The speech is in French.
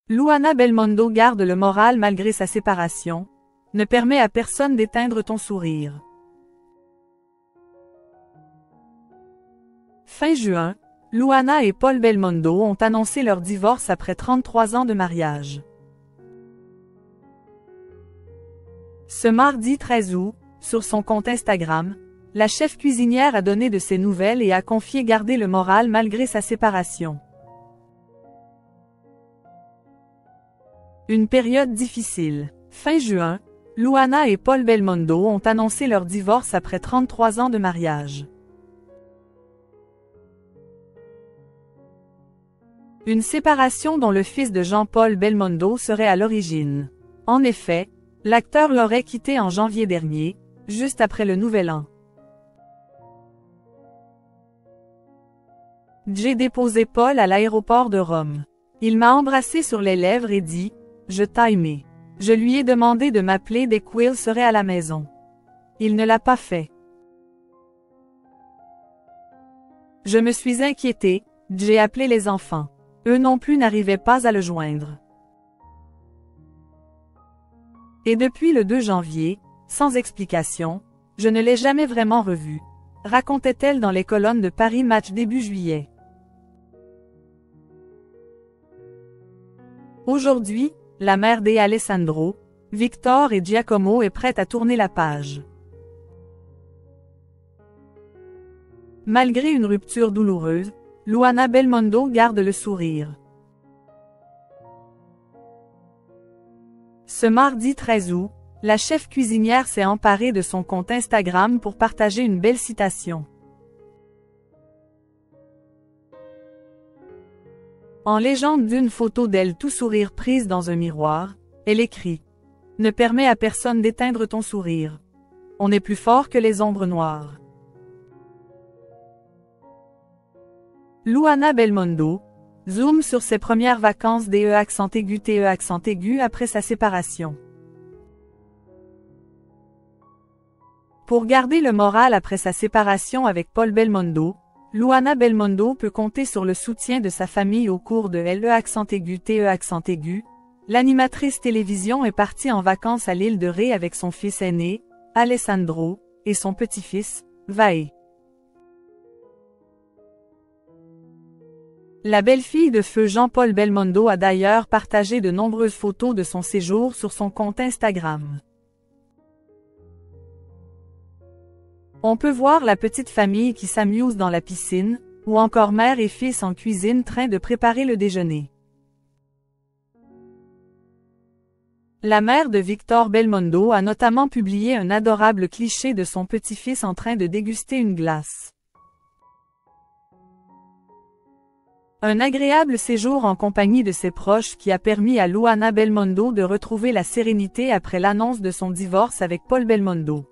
Luana Belmondo garde le moral malgré sa séparation, ne permet à personne d'éteindre ton sourire. Fin juin, Luana et Paul Belmondo ont annoncé leur divorce après 33 ans de mariage. Ce mardi 13 août, sur son compte Instagram, la chef cuisinière a donné de ses nouvelles et a confié garder le moral malgré sa séparation. Une période difficile. Fin juin, Luana et Paul Belmondo ont annoncé leur divorce après 33 ans de mariage. Une séparation dont le fils de Jean-Paul Belmondo serait à l'origine. En effet, l'acteur l'aurait quitté en janvier dernier, juste après le Nouvel An. J'ai déposé Paul à l'aéroport de Rome. Il m'a embrassé sur les lèvres et dit « Je t'ai aimé ». Je lui ai demandé de m'appeler dès qu'il serait à la maison. Il ne l'a pas fait. Je me suis inquiétée, j'ai appelé les enfants. Eux non plus n'arrivaient pas à le joindre. Et depuis le 2 janvier, sans explication, je ne l'ai jamais vraiment revu, racontait-elle dans les colonnes de Paris Match début juillet. Aujourd'hui, la mère d'Alessandro, Victor et Giacomo est prête à tourner la page. Malgré une rupture douloureuse, Luana Belmondo garde le sourire. Ce mardi 13 août, la chef cuisinière s'est emparée de son compte Instagram pour partager une belle citation. En légende d'une photo d'elle tout sourire prise dans un miroir, elle écrit « Ne permets à personne d'éteindre ton sourire. On est plus fort que les ombres noires. » Luana Belmondo, zoom sur ses premières vacances TE accent aigu après sa séparation. Pour garder le moral après sa séparation avec Paul Belmondo, Luana Belmondo peut compter sur le soutien de sa famille au cours de TE accent aigu. L'animatrice télévision est partie en vacances à l'île de Ré avec son fils aîné, Alessandro, et son petit-fils, Vae. La belle-fille de feu Jean-Paul Belmondo a d'ailleurs partagé de nombreuses photos de son séjour sur son compte Instagram. On peut voir la petite famille qui s'amuse dans la piscine, ou encore mère et fils en cuisine train de préparer le déjeuner. La mère de Victor Belmondo a notamment publié un adorable cliché de son petit-fils en train de déguster une glace. Un agréable séjour en compagnie de ses proches qui a permis à Luana Belmondo de retrouver la sérénité après l'annonce de son divorce avec Paul Belmondo.